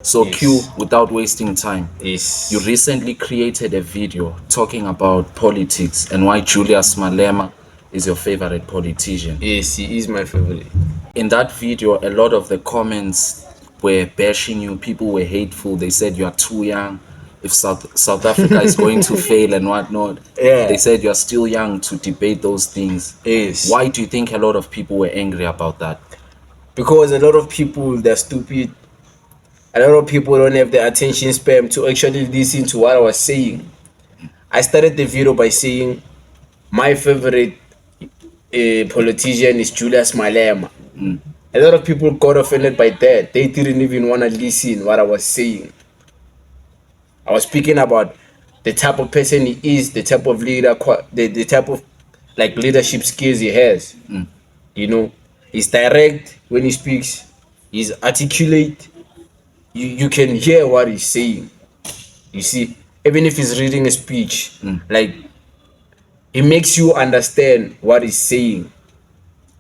So Q, Yes. without wasting time, Yes. you recently created a video talking about politics and why Julius Malema is your favorite politician. Yes, he is my favorite. In that video, a lot of the comments were bashing you. People were hateful. They said you are too young. If South Africa is going to fail and whatnot, they Yeah. said you are still young to debate those things. Yes. Why do you think a lot of people were angry about that? Because a lot of people, they're stupid. A lot of people don't have the attention span to actually listen to what I was saying. I started the video by saying my favorite politician is Julius Malema. A lot of people got offended by that. They didn't even want to listen what I was saying. I was speaking about the type of person he is, the type of leader, the type of like leadership skills he has. You know, he's direct when he speaks. He's articulate. You can hear what he's saying. You see, even if he's reading a speech, like it makes you understand what he's saying,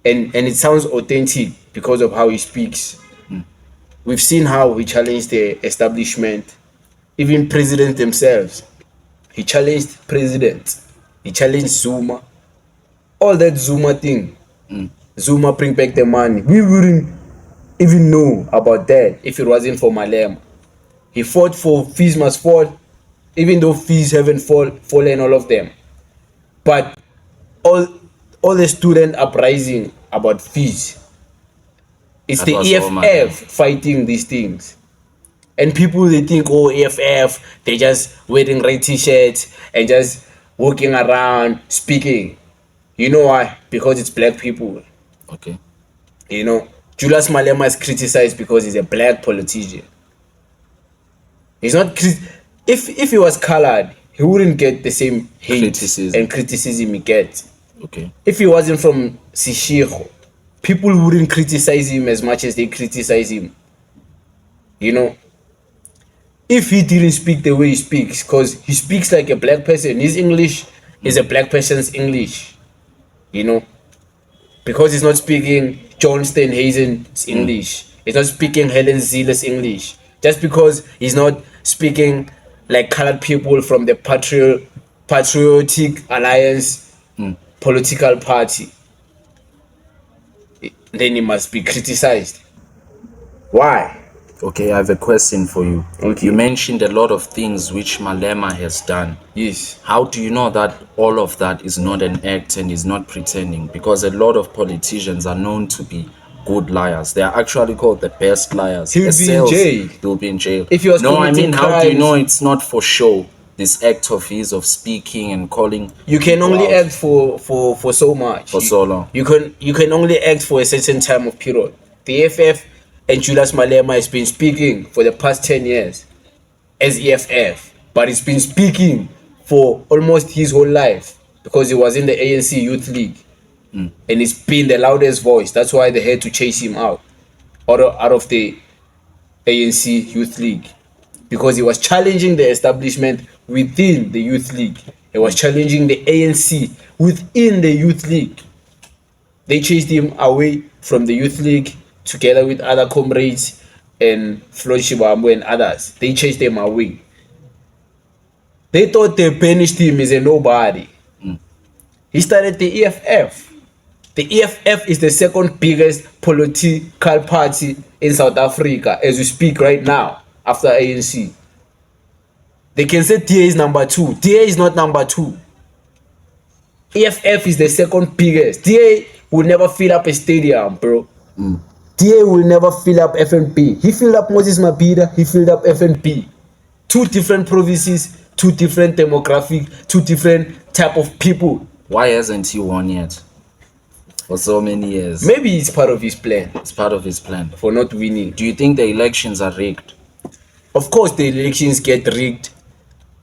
and it sounds authentic because of how he speaks. We've seen how he challenged the establishment, even presidents themselves. He challenged presidents. He challenged Zuma. All that Zuma thing. Zuma bring back the money. We wouldn't even know about that if it wasn't for Malema. He fought for fees must fall, even though fees haven't fallen all of them. But all all the student uprising about fees. It's That the was all EFF Malema. fighting these things. And people they think, oh, EFF, they just wearing red t-shirts and just walking around speaking. You know why? Because it's black people. Okay. You know, Julius Malema is criticized because he's a black politician. He's not if he was colored, he wouldn't get the same hate Criticism. and criticism he gets. Okay. If he wasn't from Sishiro, people wouldn't criticize him as much as they criticize him. You know, if he didn't speak the way he speaks, because he speaks like a black person, his English is a black person's English. You know, because he's not speaking John Steenhuisen's English. He's not speaking Helen Zille's English. Just because he's not speaking like colored people from the Patriotic Alliance political party, then he must be criticized. Why? Okay, I have a question for you. Okay. You mentioned a lot of things which Malema has done. Yes. How do you know that all of that is not an act and is not pretending? Because a lot of politicians are known to be good liars. They are actually called the best liars. He'll be in jail. He'll be in jail. If he was No, I committing mean, how do you crimes- know it's not for show? This act of his of speaking and calling. You can people only out act for so much. for so long. You can only act for a certain time of period. The EFF and Julius Malema has been speaking for the past 10 years as EFF, but he's been speaking for almost his whole life because he was in the ANC Youth League, and he's been the loudest voice. That's why they had to chase him out of the ANC Youth League, because he was challenging the establishment within the Youth League. He was challenging the ANC within the Youth League. They chased him away from the Youth League together with other comrades and Flo Shibambo and others. They chased him away. They thought they banished him as a nobody. He started the EFF. The EFF is the second biggest political party in South Africa as we speak right now after ANC. They can say DA is number 2. DA is not number 2. EFF is the second biggest. DA will never fill up a stadium, bro. DA will never fill up FNP. He filled up Moses Mabhida, he filled up FNP. Two different provinces, two different demographic, two different type of people. Why hasn't he won yet? For so many years. Maybe it's part of his plan It's part of his plan. for not winning. Do you think the elections are rigged? Of course, the elections get rigged,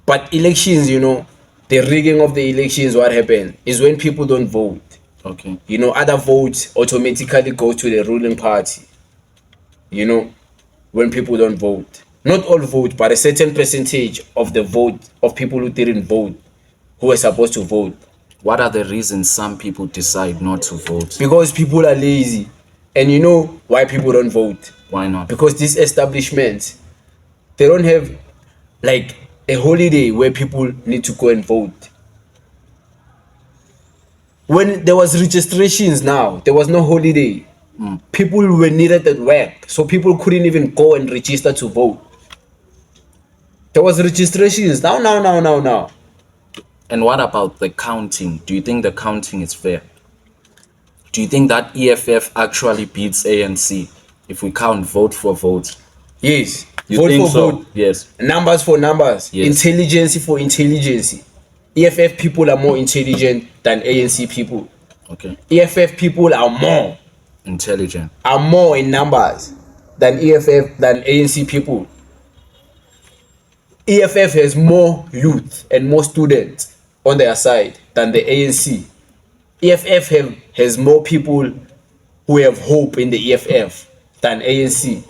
but elections, you know, the rigging of the elections, what happens is when people don't vote. Okay. You know, other votes automatically go to the ruling party. You know, when people don't vote. Not all vote, but a certain percentage of the vote of people who didn't vote, who were supposed to vote. What are the reasons some people decide not to vote? Because people are lazy. And you know why people don't vote? Why not? Because these establishments, They don't have like a holiday where people need to go and vote. When there was registrations now, there was no holiday. People were needed at work, so people couldn't even go and register to vote. There was registrations now. And what about the counting? Do you think the counting is fair? Do you think that EFF actually beats ANC if we count vote for vote? Yes. You Vote think for so? vote. Yes. Numbers for numbers. Yes. Intelligence for intelligence. EFF people are more intelligent than ANC people. Okay. EFF people are more Intelligent. in numbers than ANC people. EFF has more youth and more students on their side than the ANC. EFF has more people who have hope in the EFF than ANC.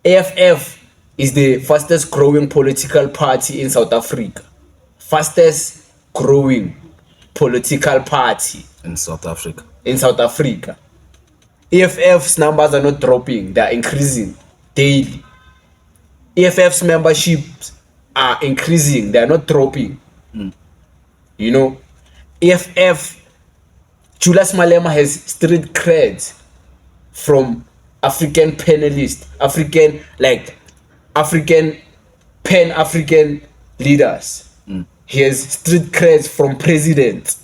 AFF is the fastest growing political party in South Africa. Fastest growing political party In South Africa. in South Africa. EFF's numbers are not dropping, they are increasing daily. EFF's memberships are increasing, they are not dropping. You know, EFF, Julius Malema has street creds from African panelists, African Pan-African leaders. He has street creds from presidents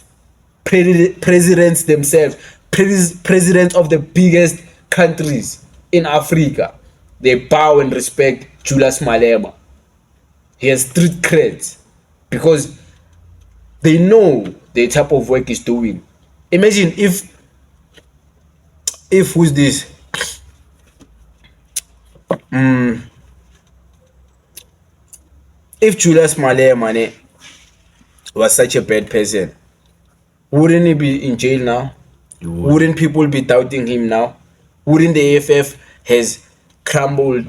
themselves, presidents of the biggest countries in Africa. They bow and respect Julius Malema. He has street creds because they know the type of work he's doing. Imagine if who's this? If Julius Malema was such a bad person, wouldn't he be in jail now? Wouldn't people be doubting him now? Wouldn't the AFF has crumbled?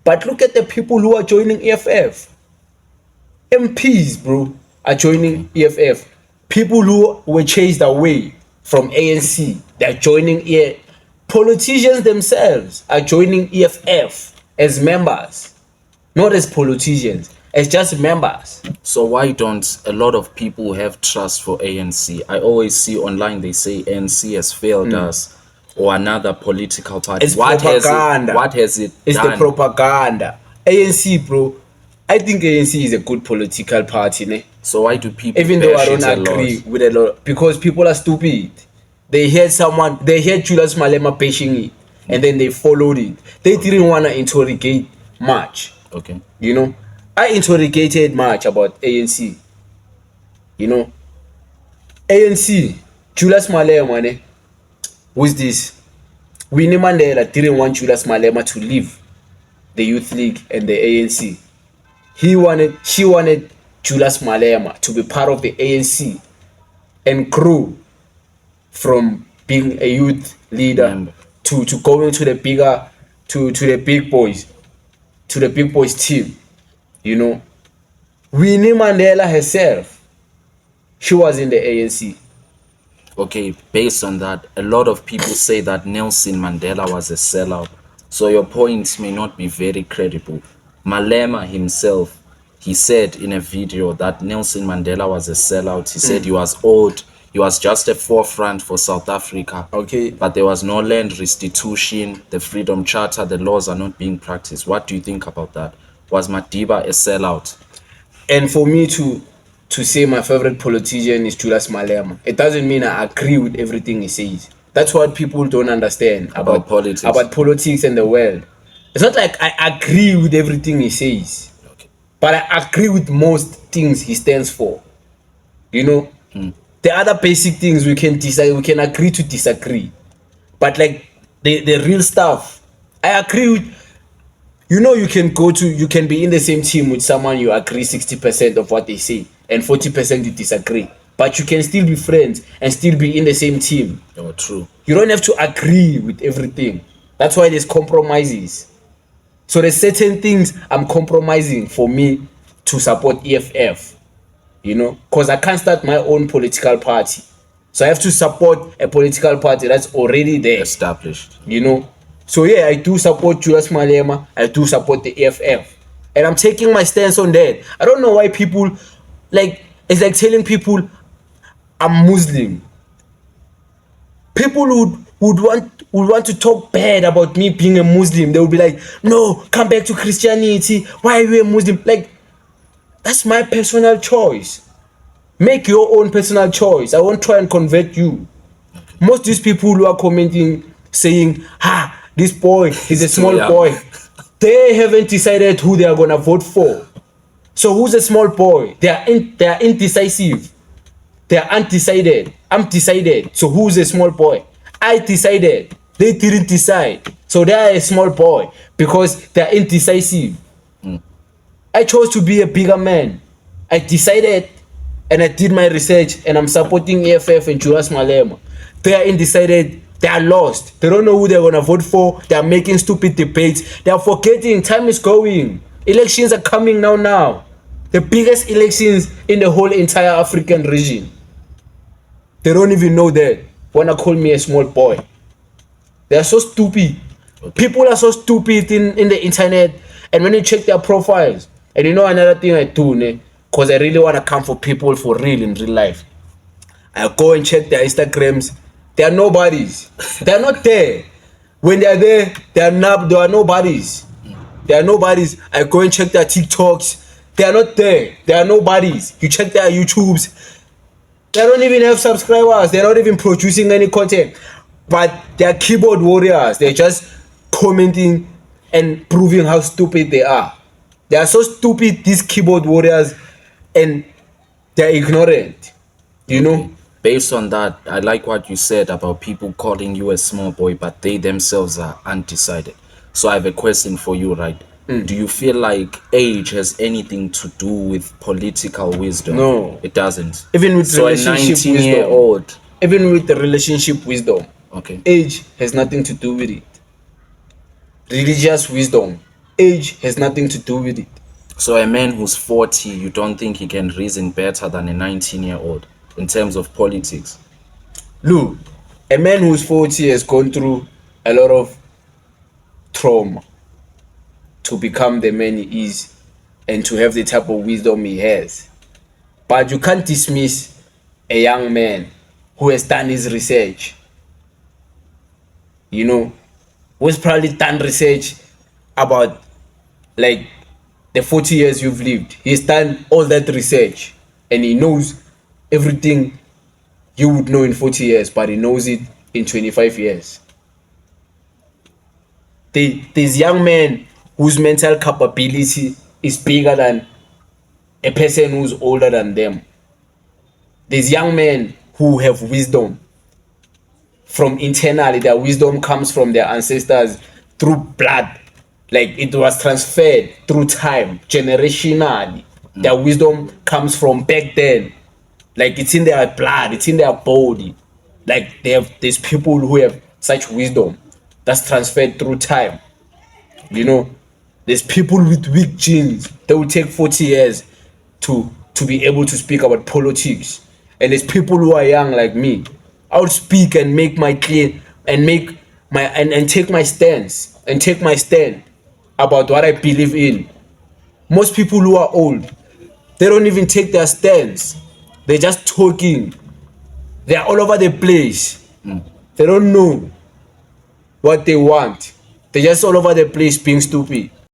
But look at the people who are joining EFF. MPs, bro, are joining EFF. People who were chased away from ANC, they're joining EFF. Politicians themselves are joining EFF as members, not as politicians, as just members. So why don't a lot of people have trust for ANC? I always see online they say ANC has failed us or another political party. It's propaganda. What has it It's done? the propaganda. ANC, bro. I think ANC is a good political party, ne? So why do people Even though I bash don't it a agree lot? with a lot, because people are stupid. They heard Julius Malema bashing it, and then they followed it. They didn't want to interrogate much. Okay. You know, I interrogated much about ANC. You know, ANC, Julius Malema, ne? Who's this? Winnie Mandela didn't want Julius Malema to leave the Youth League and the ANC. She wanted Julius Malema to be part of the ANC and grow from being a youth leader to going to the bigger to the big boys team. You know, Winnie Mandela herself, she was in the ANC. Okay, based on that, a lot of people say that Nelson Mandela was a sellout. So your points may not be very credible. Malema himself, he said in a video that Nelson Mandela was a sellout. He said he was old. He was just a forefront for South Africa. Okay. But there was no land restitution. The Freedom Charter, the laws are not being practiced. What do you think about that? Was Madiba a sellout? And for me to say my favorite politician is Julius Malema, it doesn't mean I agree with everything he says. That's what people don't understand about politics and the world. It's not like I agree with everything he says, Okay. but I agree with most things he stands for. You know, the other basic things we can agree to disagree, but like the real stuff, I agree with. You know, you can be in the same team with someone you agree 60% of what they say and 40% you disagree, but you can still be friends and still be in the same team. Oh, true. You don't have to agree with everything. That's why there's compromises. So there's certain things I'm compromising for me to support EFF, you know, because I can't start my own political party. So I have to support a political party that's already there, Established. you know. So yeah, I do support Julius Malema. I do support the EFF, and I'm taking my stance on that. I don't know why people like it's like telling people I'm Muslim. People would want to talk bad about me being a Muslim. They would be like, "No, come back to Christianity. Why are you a Muslim?" Like, that's my personal choice. Make your own personal choice. I won't try and convert you. Most of these people who are commenting saying, this boy is a He's too small young. boy, they haven't decided who they are gonna vote for. So who's a small boy? They are indecisive. They are undecided. I'm decided. So who's a small boy? I decided. They didn't decide. So they are a small boy because they are indecisive. I chose to be a bigger man. I decided and I did my research and I'm supporting EFF and Julius Malema. They are undecided. They are lost. They don't know who they're gonna vote for. They are making stupid debates. They are forgetting time is going. Elections are coming now. The biggest elections in the whole entire African region. They don't even know that. Wanna call me a small boy. They are so stupid. People are so stupid in the internet. And when you check their profiles, and you know another thing I do, because I really want to come for people for real in real life. I go and check their Instagrams. They are nobodies. They are not there. When they are there, they are nobodies. They are nobodies. I go and check their TikToks. They are not there. They are nobodies. You check their YouTubes. They don't even have subscribers. They're not even producing any content. But they're keyboard warriors. They're just commenting and proving how stupid they are. They are so stupid, these keyboard warriors, and they're ignorant. You know? Based on that, I like what you said about people calling you a small boy, but they themselves are undecided. So I have a question for you, right? Do you feel like age has anything to do with political wisdom? No. It doesn't. Even with So a relationship 19-year-old. Even with the relationship wisdom, Okay. age has nothing to do with it. Religious wisdom, age has nothing to do with it. So a man who's 40, you don't think he can reason better than a 19-year-old in terms of politics? Look, a man who's 40 has gone through a lot of trauma to become the man he is and to have the type of wisdom he has. But you can't dismiss a young man who has done his research, you know, who's probably done research about like the 40 years you've lived. He's done all that research and he knows everything you would know in 40 years, but he knows it in 25 years. There's young men whose mental capability is bigger than a person who's older than them. There's young men who have wisdom from internally. Their wisdom comes from their ancestors through blood. Like it was transferred through time, generationally. Their wisdom comes from back then. Like it's in their blood, it's in their body. Like there's people who have such wisdom that's transferred through time. You know, there's people with weak genes that will take 40 years to be able to speak about politics. And there's people who are young like me. I would speak and make my clear and make my and take my stance and take my stand about what I believe in. Most people who are old, they don't even take their stance. They're just talking. They're all over the place. They don't know what they want. They're just all over the place being stupid.